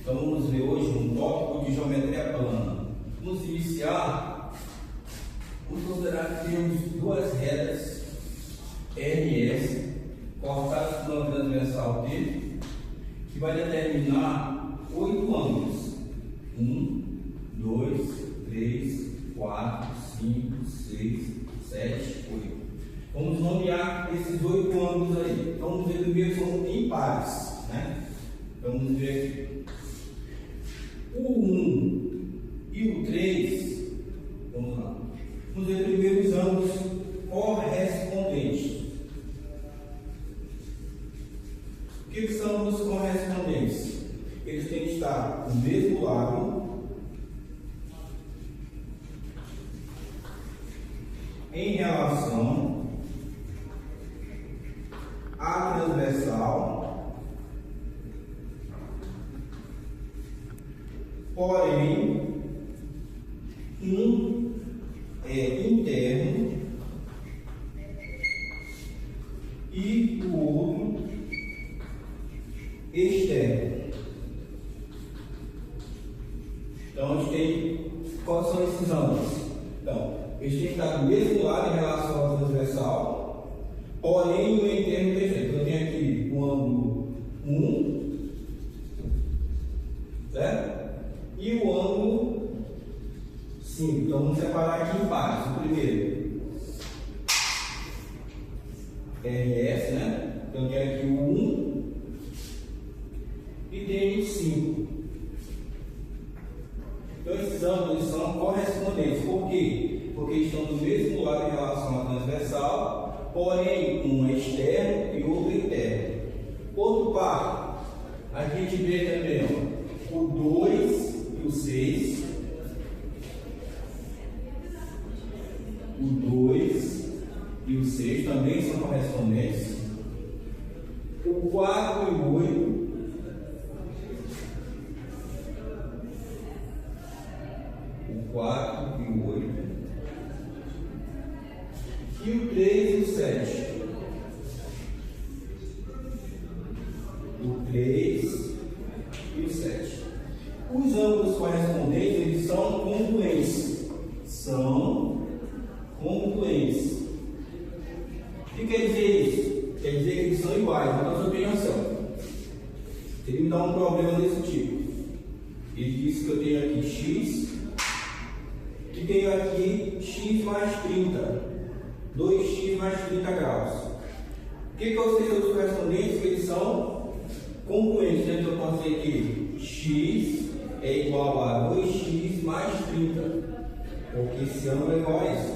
Então vamos ver hoje um tópico de geometria plana. Vamos iniciar, vamos considerar que temos duas retas RS cortadas por uma transversal T, que vai determinar 8 ângulos. 1, 2, 3, 4, 5, 6, 7, 8. Vamos nomear esses 8 ângulos aí. Então vamos ver primeiro são impares, né? Então, vamos ver aqui. O 1 e o 3, vamos lá. Vamos ver primeiro os ângulos correspondentes. O que são os correspondentes? Eles têm que estar no mesmo lado, em relação à transversal, porém um é interno e o outro externo. Então a gente tem quais são esses ângulos? Então, eles têm que estar do mesmo lado em relação à transversal, porém o interno e o externo. Então eu tenho aqui o ângulo 1, certo? E o ângulo 5. Então vamos separar aqui em partes. O primeiro RS, né? Então eu tenho aqui o 1 e tenho o 5. Então esses ângulos são correspondentes. Por quê? Porque estão do mesmo lado em relação à transversal, porém um é externo e outro é interno. Outro par, aqui a gente vê também o 2 e o 6. O 2 e o 6 também são correspondentes. O 4 e o 8. O 4 e o 8. E o 3 e o 7. O 3 e o 7. Os ângulos correspondentes, eles são congruentes. São congruentes. O que quer dizer isso? Quer dizer que eles são iguais, na nossa opinião. Se ele me dá um problema desse tipo, ele disse que eu tenho aqui x, que tenho aqui x mais 30. 2x mais 30 graus. O que eu sei sobre os correspondentes? Que eles são congruentes. Então eu posso dizer que x é igual a 2x mais 30, porque esse ângulo é igual a isso.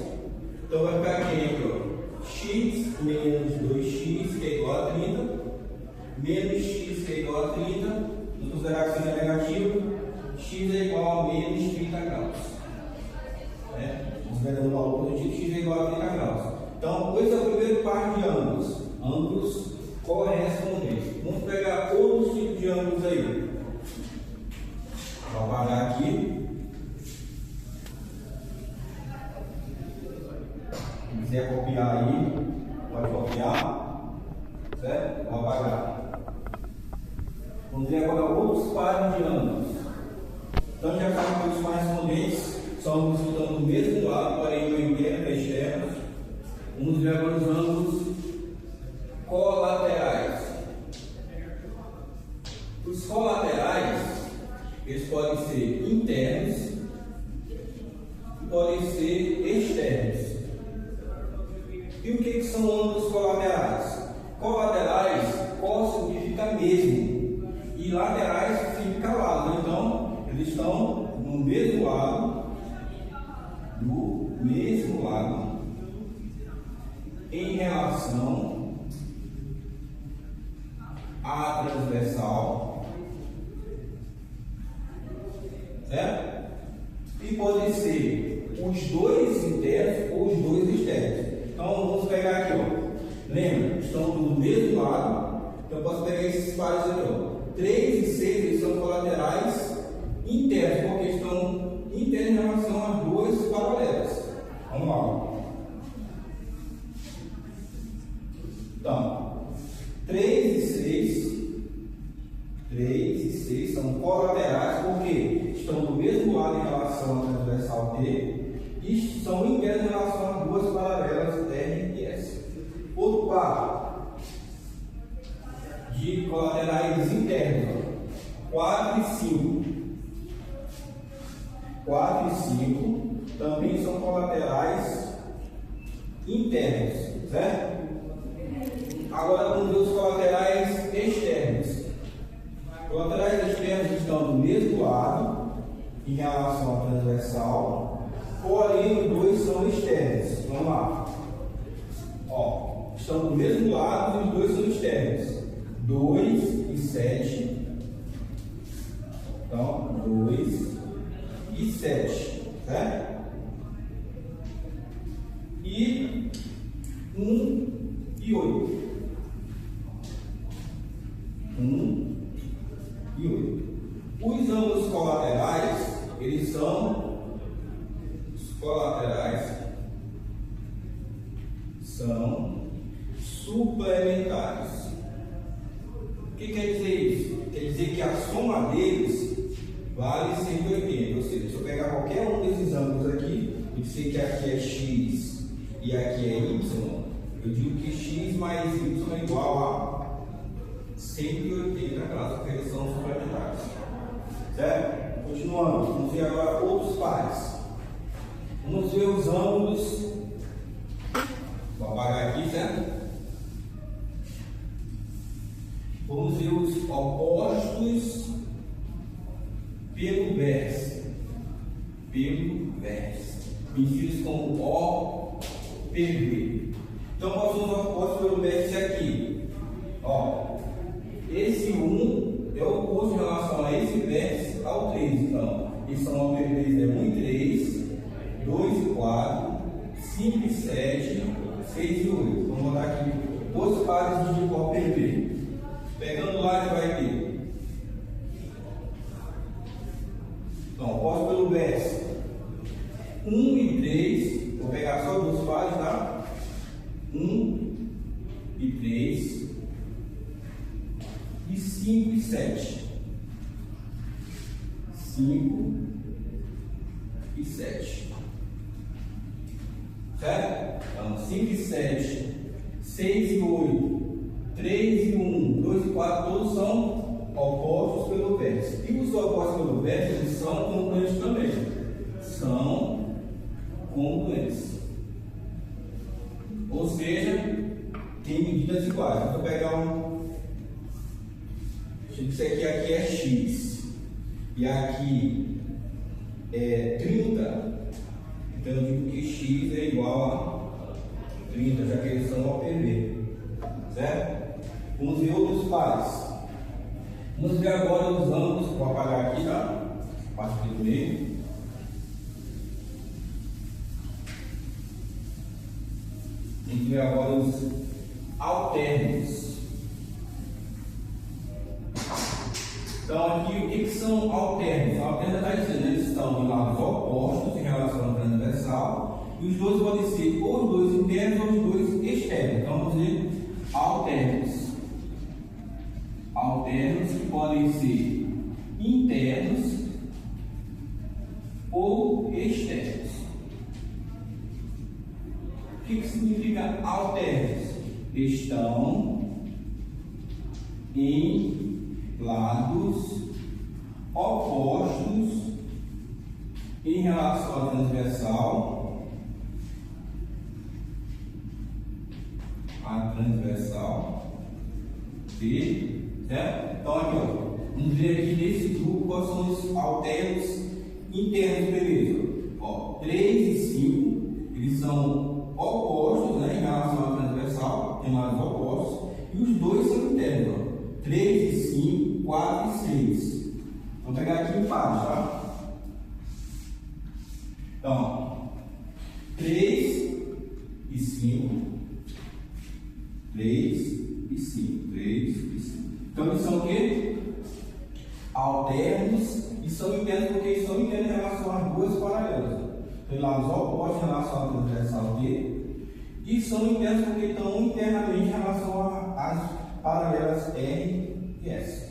Então vai ficar aqui, ó, x menos 2x, que é igual a 30, menos x, que é igual a 30, vamos considerar que seja negativo, x é igual a menos 30 graus. Considerando o valor positivo, x é igual a 30 graus. Então, esse é o primeiro par de ângulos, ângulos correspondentes. Vamos pegar outros tipos de ângulos aí. Vou apagar aqui. Se quiser copiar aí, pode copiar. Certo? Vou apagar. Vamos ver agora outros pares de ângulos. Então, já sabe que os correspondentes são ângulos que estão do mesmo lado, porém o interno e externo. Vamos ver agora os ângulos colaterais. Os colaterais, eles podem ser internos e podem ser externos. E o que são ângulos colaterais? Colaterais, cos significa mesmo, e laterais significa lado. Então, eles estão no mesmo lado, em relação à transversal, certo? E podem ser os dois internos ou os dois externos. Então vamos pegar aqui, ó. Lembra? Estão do mesmo lado. Então eu posso pegar esses pares aqui, ó. 3 e 6 eles são colaterais internos, porque estão internos em relação às duas paralelas. Vamos lá. Então, 3 e 6 3 e 6 são colaterais porque estão do mesmo lado em relação à transversal T e são internos em relação às duas paralelas R e S. Outro quadro de colaterais internos, 4 e 5. 4 e 5 também são colaterais internos, certo? Agora vamos ver os colaterais externos. Colaterais externos estão do mesmo lado em relação à transversal, porém os dois são externos. Vamos lá. Ó, estão do mesmo lado e os dois são externos. 2 e 7. Então, 2 e 7, certo? E 1 e 8. 1 e 8. Os ângulos colaterais, eles são suplementares. O que quer dizer isso? Quer dizer que a soma deles vale 180. Ou seja, se eu pegar qualquer um desses ângulos aqui e dizer que aqui é x e aqui é y, eu digo que x mais y é igual a 180 graus, porque eles são suplementares. Certo? Continuando, vamos ver agora outros pares. Vamos ver os ângulos. Vou apagar aqui, certo? Vamos ver os opostos pelo vértice. Conhecidos como OPV. Então, quais são os opostos pelo vértice aqui? Ó, esse 1 é oposto em relação a esse vértice ao 3. Então, eles são OPVs, é 1 e 3, 2 e 4, 5 e 7, 6 e 8. Vamos botar aqui dois pares de OPV. Pegando lá, a gente vai ter. Então, oposto pelo vértice 1 e 3. Vou pegar só dois pares, tá? 1 e 3. E 5 e 7. 5 e 7. Certo? Então, 5 e 7, 6 e 8, 3 e 1, 2 e 4, todos são opostos pelo vértice. E os opostos pelo vértice eles são congruentes também. São congruentes. Ou seja, tem medidas iguais. Vou pegar um. Isso aqui é x. E aqui é 30. Então eu digo que x é igual a 30, já que eles são OPV. Certo? Vamos ver outros pares. Vamos ver agora os ângulos. Vou apagar aqui, tá? A parte do meio. Vamos ver agora os alternos. Então, aqui, o que são alternos? Alternos está dizendo, eles estão em lados opostos em relação à transversal, e os dois podem ser ou os dois internos ou os dois externos. Então, vamos dizer alternos. Alternos que podem ser internos ou externos. O que significa alternos? Estão em lados opostos em relação à transversal, T, certo? Então aqui, ó, vamos ver aqui nesse grupo quais são os alternos internos primeiro. Ó, 3 e 5, eles são opostos, né, em relação à transversal, tem lados opostos, e os dois são internos, ó. 3 e 5, 4 e 6. Vamos pegar aqui em pares, tá? Então, 3 e 5. 3 e 5. 3 e 5. Então, eles são o quê? Alternos e são internos porque eles são internos em relação às duas paralelas. Tem lados opostos em relação à transversal T. E são internos porque estão internamente em relação às paralelas R e S.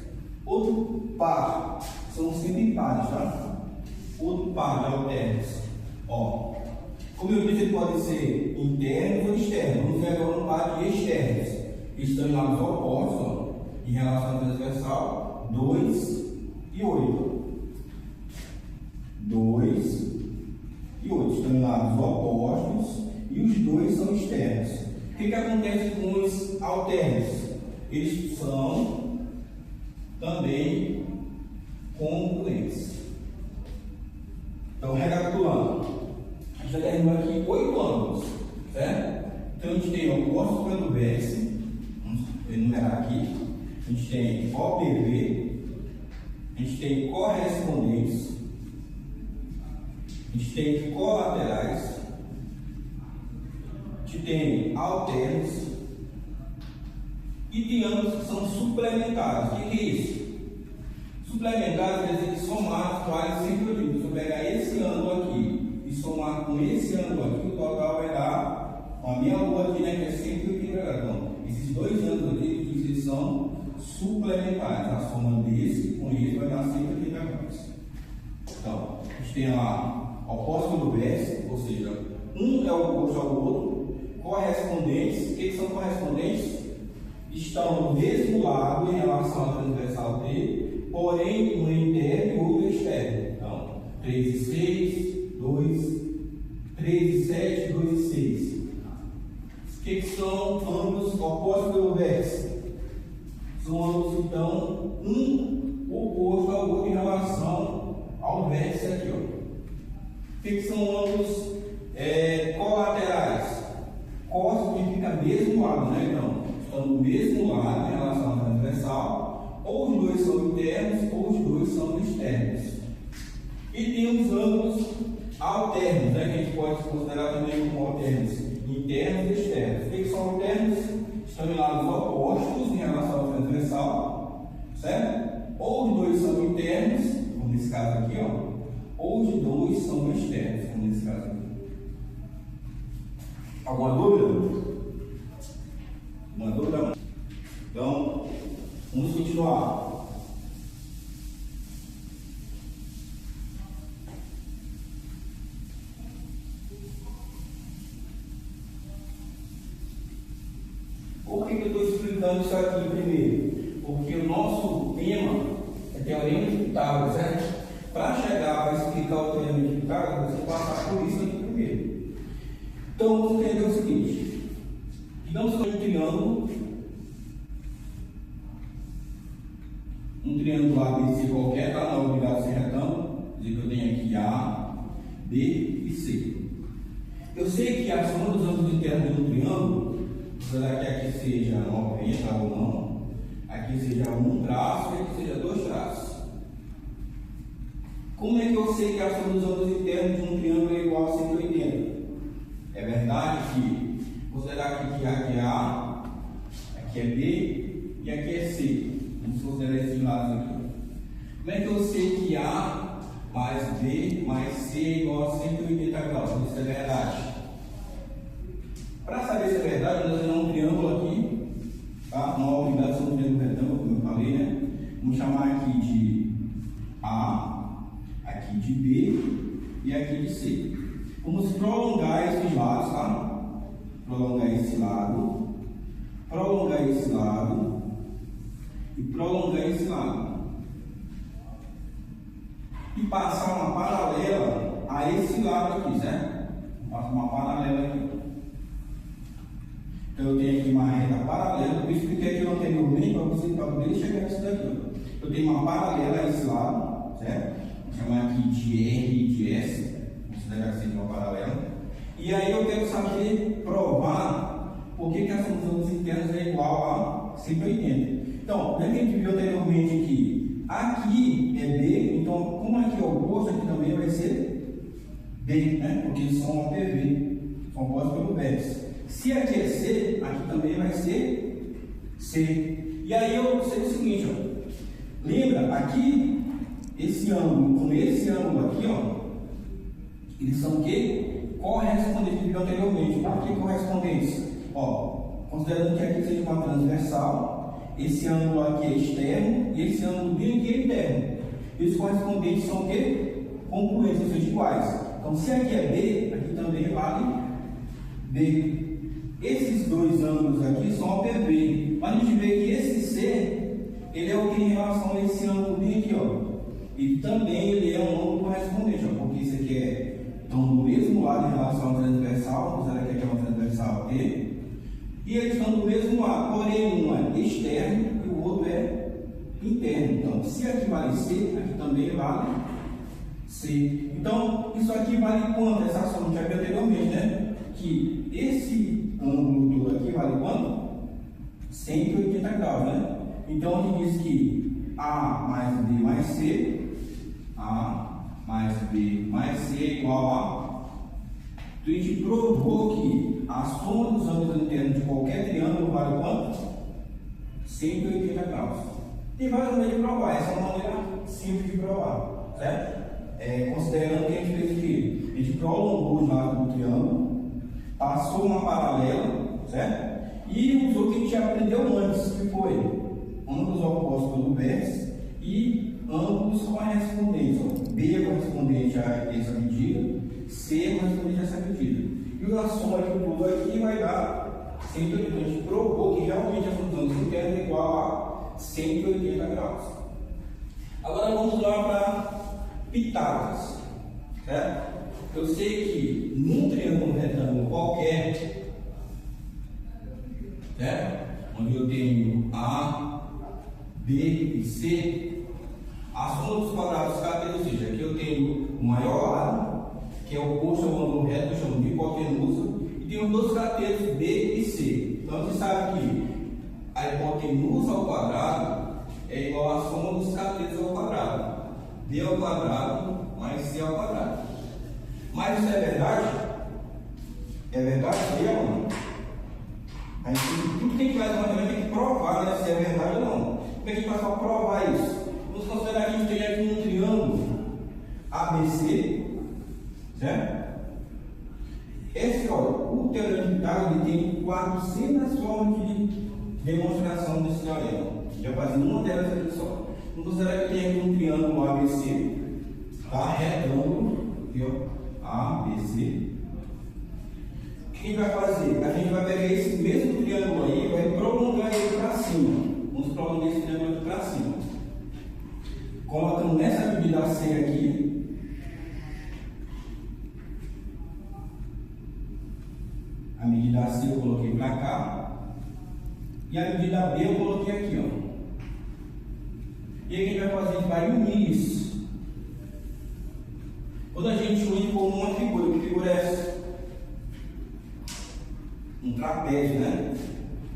Outro par, são sempre pares, tá? Outro par de halteres. Ó, como eu disse, ele pode ser interno ou externo. Vamos ver agora um par de externos. Estão em lados opostos, ó, em relação à transversal, 2 e 8. 2 e 8 estão em lados opostos e os dois são externos. O que acontece com os halteres? Eles são também congruentes. Então, recapitulando, a gente já terminou aqui 8 ângulos, certo? Então, a gente tem o oposto pelo vértice, vamos enumerar aqui. A gente tem OPV, a gente tem correspondentes, a gente tem colaterais, a gente tem alternos e triângulos que são suplementares. O que é isso? Suplementares quer dizer que somar quase sempre eu digo. Se eu pegar esse ângulo aqui e somar com esse ângulo aqui, o total vai dar a minha lua aqui, né, que é 180 graus. Então, esses dois ângulos aqui eles são suplementares. A soma desse com esse vai dar 180 graus. Então, a gente tem lá oposto do vértice, ou seja, um é oposto ao outro. Correspondentes, o que são correspondentes? Estão no mesmo lado em relação à transversal D, porém um interno e outro externo. Então, 3 e 6, 2, 3 e 7, 2 e 6. O que são ângulos opostos pelo vértice? São ângulos, então, um oposto ao outro em relação ao vértice aqui. Ó. O que são ângulos colaterais? Cos significa mesmo lado, né? Então, estão no mesmo lado em relação à transversal, ou os dois são internos, ou os dois são externos. E tem os ângulos alternos, né? Que a gente pode considerar também como alternos, internos e externos. O que são alternos? Estão em lados opostos em relação à transversal, certo? Ou os dois são internos, como nesse caso aqui, ó, ou os dois são externos, como nesse caso aqui. Alguma dúvida? Uma dúvida? Então, vamos continuar. Por que eu estou explicando isso aqui primeiro? Porque o nosso tema é teorema de Pitágoras, certo? Para chegar a explicar o teorema de Pitágoras, você passar por isso aqui primeiro. Então, vamos entender o seguinte. Digamos que um triângulo ABC qualquer, tá? Não é obrigado a ser retângulo. Dizer que eu tenho aqui A, B e C. Eu sei que a soma dos ângulos internos de um triângulo, apesar que aqui seja 90 ou não, aqui seja um traço e aqui seja 2 traços. Como é que eu sei que a soma dos ângulos internos de um triângulo é igual a 180? É verdade que, considerar que aqui é A, aqui é B e aqui é C. Vamos considerar esses lados aqui. Como é que eu sei que A mais B mais C é igual a 180 graus? Isso é verdade. Para saber se é verdade, nós temos um triângulo aqui, tá? Não é obrigado a ser um triângulo retângulo, como eu falei, né? Vamos chamar aqui de A, aqui de B e aqui de C. Vamos prolongar esses lados, tá? Prolongar esse lado, prolongar esse lado e prolongar esse lado. E passar uma paralela a esse lado aqui, certo? Passar uma paralela aqui. Então eu tenho aqui uma reta paralela, eu expliquei aqui anteriormente para você poder chegar nisso daqui. Eu tenho uma paralela a esse lado, certo? Vou chamar aqui de R e de S, considerar assim uma paralela. E aí eu quero saber, provar por que a soma dos ângulos internos é igual a 180. Então, lembra que a gente viu anteriormente que aqui é B, então como aqui é o oposto, aqui também vai ser B, né? Porque eles são OPV, são opostos pelo vértice. Se aqui é C, aqui também vai ser C. E aí eu sei o seguinte, ó. Lembra, aqui, esse ângulo com esse ângulo aqui, ó, eles são o quê? Correspondentes, que anteriormente. Por que correspondentes? Ó, considerando que aqui seja uma transversal, esse ângulo aqui é externo e esse ângulo bem aqui é interno. E os correspondentes são o quê? Congruentes, ou seja, iguais. Então, se aqui é B, aqui também vale B. Esses dois ângulos aqui são OPB. Mas a gente vê que esse C, ele é o que em relação a esse ângulo bem aqui, ó. E também ele é um ângulo correspondente, ó, porque isso aqui estão do mesmo lado em relação ao transversal, vamos usar aqui uma transversal T. E eles estão do mesmo lado, porém um é externo e o outro é interno. Então, se aqui vale C, aqui também vale C. Então, isso aqui vale quanto? Essa soma que já viu anteriormente, né? Que esse ângulo todo aqui vale quanto? 180 graus, né? Então, a gente diz que A mais B mais C, A mais B mais C é igual a... Então, a gente provou que a soma dos ângulos internos de qualquer triângulo vale quanto? 180 graus. Tem várias maneiras de provar, essa é uma maneira simples de provar, certo? Considerando que a gente fez o quê? A gente prolongou os lados do triângulo, passou uma paralela, certo? E usou o que a gente já aprendeu antes, que foi ângulos opostos do vértice e ângulos correspondentes. Ó. B é correspondente a essa medida, C é correspondente a essa medida. E a soma de tudo aqui vai dar 180. A gente provou que realmente a função dos internos é igual a 180 graus. Agora vamos lá para Pitágoras, certo? Eu sei que num triângulo retângulo qualquer, certo? Onde eu tenho A, B e C, a soma dos quadrados dos catetos, ou seja, aqui eu tenho o maior lado, que é oposto ao ângulo reto, eu chamo de hipotenusa, e tenho dois catetos B e C. Então você sabe que a hipotenusa ao quadrado é igual à soma dos catetos ao quadrado. B ao quadrado mais C ao quadrado. Mas isso é verdade? É verdade? Sim ou não? A gente, tudo que a gente faz na tem que provar, né, se é verdade ou não. Como é que a gente faz para provar isso? Vamos considerar que a gente tem aqui um triângulo ABC, certo? Esse, olha, o teorema de Pitágoras tem 400 formas de demonstração desse teorema. Já fazendo uma delas aqui só. Vamos considerar que tem aqui um triângulo ABC, tá? Retângulo, aqui, ó, ABC. O que a gente vai fazer? A gente vai pegar esse mesmo triângulo aí e vai prolongar ele para cima. Vamos prolongar esse triângulo aqui para cima. Colocando nessa medida C aqui. A medida C eu coloquei para cá. E a medida B eu coloquei aqui, ó. E aí o que a gente vai fazer? A gente vai unir isso. Quando a gente une como uma figura, que figura é essa? Um trapézio, né?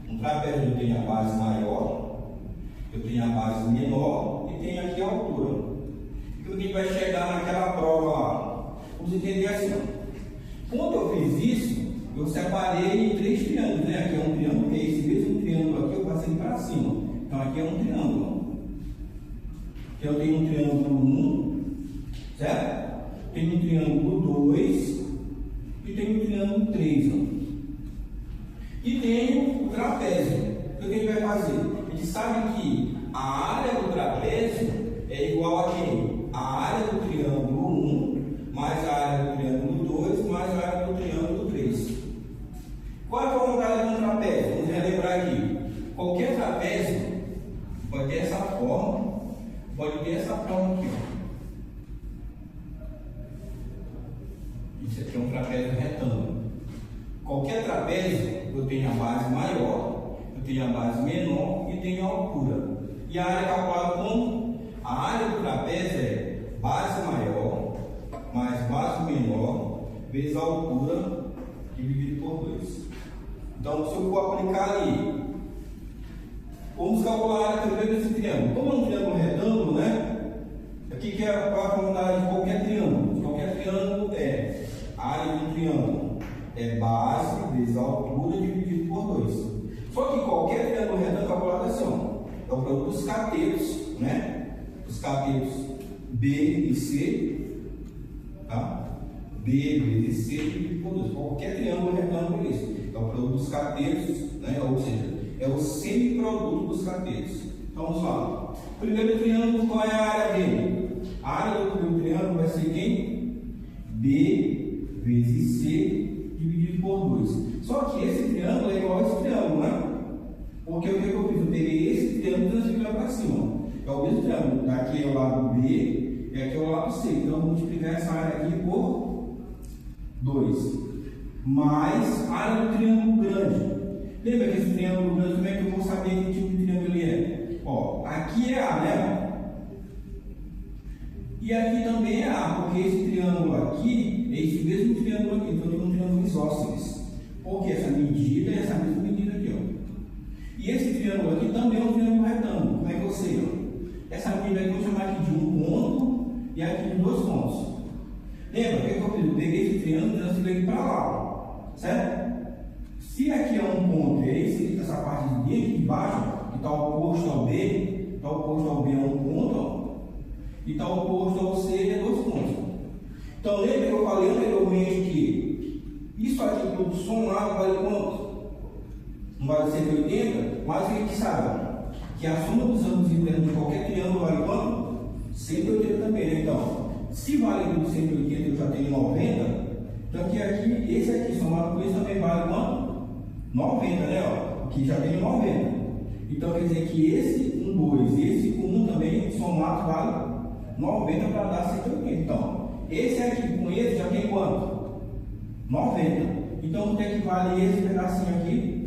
Um trapézio eu tenho a base maior, eu tenho a base menor e tenho aqui a altura. E o que a gente vai chegar naquela prova lá? Vamos entender assim. Quando eu fiz isso, eu separei em 3 triângulos, né? Aqui é um triângulo, que é esse mesmo triângulo aqui, eu passei para cima. Então aqui é um triângulo. Aqui eu tenho um triângulo 1, certo? Tenho um triângulo 2 e tenho um triângulo 3, ó. E tenho o trapézio. O que a gente vai fazer? A gente sabe que a área do trapézio é igual a quem? A área do triângulo 1 mais a área do triângulo 2 mais a área do triângulo 3. Qual é a forma da área de um trapézio? Vamos relembrar aqui. Qualquer trapézio pode ter essa forma, pode ter essa forma aqui, ó. Isso aqui é um trapézio retângulo. Qualquer trapézio, eu tenho a base maior, eu tenho a base menor e tenho a altura. E a área calculada como? A área do trapézio é base maior mais base menor vezes a altura dividido por 2. Então, se eu for aplicar ali, vamos calcular a área também desse triângulo. Como é um triângulo retângulo, né? Aqui que é a formula de qualquer triângulo. Qualquer triângulo é a área do triângulo é base vezes a altura dividido por 2. Só que qualquer triângulo retângulo calculado assim, ó, é o produto dos catetos, né? Os catetos B e C, tá? B vezes C dividido por 2. Qualquer triângulo retângulo é isso. É o produto dos catetos, né? Ou seja, é o semiproduto dos catetos. Então vamos lá. Primeiro triângulo, qual é a área dele? A área do primeiro triângulo vai ser quem? B vezes C dividido por 2. Só que esse triângulo é igual a esse triângulo, né? Porque o que eu fiz? Eu peguei esse triângulo e transferi para cima. É o mesmo triângulo. Daqui é o lado B e aqui é o lado C. Então eu vou multiplicar essa área aqui por 2. Mais a área do triângulo grande. Lembra que esse triângulo grande, como é que eu vou saber que tipo de triângulo ele é? Ó, aqui é A, né? E aqui também é A, porque esse triângulo aqui é esse mesmo triângulo aqui. Então, tem um triângulo isósceles. Porque essa medida é essa mesma medida aqui, ó. E esse triângulo aqui também é um triângulo retângulo. Como é que eu sei, ó? Essa medida aqui eu vou chamar aqui de um ponto e aqui de 2 pontos. Lembra? O que eu fiz? Eu peguei esse triângulo e transferi para lá, certo? Se aqui é um ponto, e essa parte de aqui de baixo, que está oposto ao B, está oposto ao B é um ponto, ó. E está oposto ao C é 2 pontos. Então, lembra que eu falei anteriormente que isso aqui tudo somado vale quanto? Não vale 180, mas a gente sabe que a soma dos ângulos internos de qualquer triângulo vale quanto? 180 também, né? Então, se vale tudo 180 eu já tenho 90, então aqui, esse aqui somado com isso também vale quanto? 90, né? Ó, aqui já tem 90. Então quer dizer que esse com 2 e esse com 1 também somado vale 90 para dar 180. Então, esse aqui com esse já tem quanto? 90. Então, quanto é que vale esse pedacinho aqui?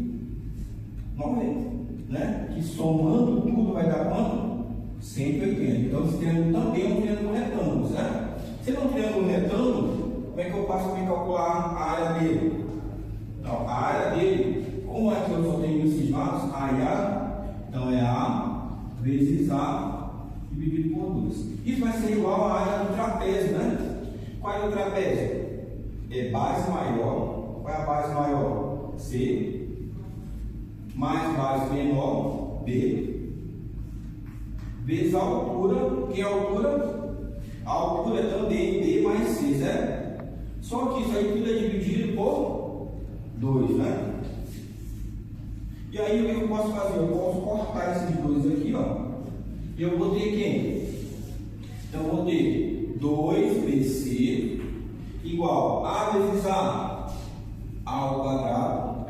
90, né? Que somando tudo vai dar quanto? 180. Então, esse triângulo também é um triângulo retângulo, certo? Se é um triângulo retângulo, como é que eu faço para calcular a área dele? Então, a área dele, como aqui eu só tenho esses lados, A e A, então é A vezes A dividido por 2. Isso vai ser igual à área do trapézio, né? Qual é o trapézio? É base maior. Qual é a base maior? C. Mais base menor, B. Vezes a altura. Que é a altura? A altura é também B mais C, certo? Só que isso aí tudo é dividido por 2, né? E aí o que eu posso fazer? Eu posso cortar esses 2 aqui, ó. E eu vou ter quem? Então eu vou ter 2BC igual a vezes A ao quadrado,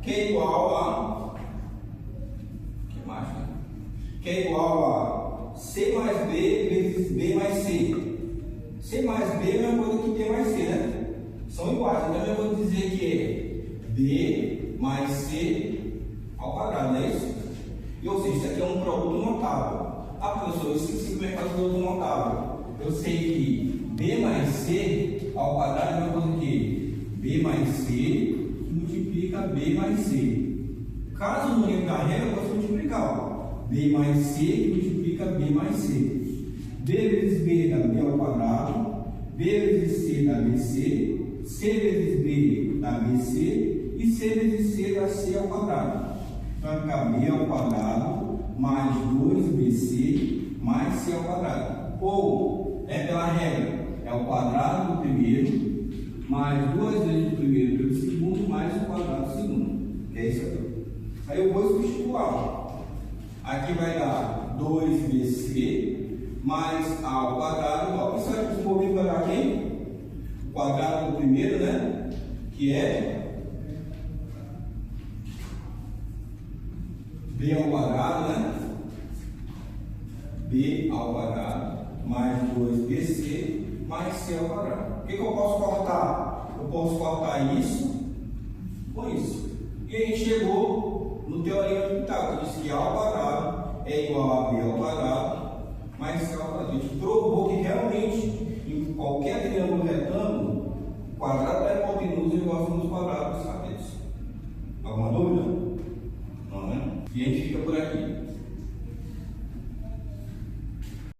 que é igual a que mais, né? Que é igual a C mais B vezes B mais C. C mais B é a mesma coisa que B mais C, né? São iguais, então eu vou dizer que é B mais C ao quadrado, não é isso? E, ou seja, isso aqui é um produto notável. Ah, professor, eu esqueci como é que faz o produto notável. Eu sei que B mais C ao quadrado é a mesma coisa que B mais C multiplica B mais C. Caso não lembre da regra, eu posso multiplicar. Ó. B mais C multiplica B mais C. B vezes B dá B ao quadrado. B vezes C dá BC. C vezes B dá BC. E C vezes C dá C ao quadrado. Então vai ficar B ao quadrado mais 2BC mais C ao quadrado. Ou, pela regra, é o quadrado do primeiro mais 2 vezes o primeiro pelo segundo mais o quadrado do segundo. Que é isso aqui. Aí eu vou substituir. Aqui vai dar 2BC mais A ao quadrado. Ó, isso aqui por mim vai dar quem? O quadrado do primeiro, né? Que é B ao quadrado, né? B ao quadrado mais 2BC mais C ao quadrado. O que eu posso cortar? Eu posso cortar isso com isso. E a gente chegou no teorema do Pitágoras, que disse que A ao quadrado é igual a B ao quadrado mais C ao quadrado. A gente provou que realmente em qualquer triângulo retângulo, o quadrado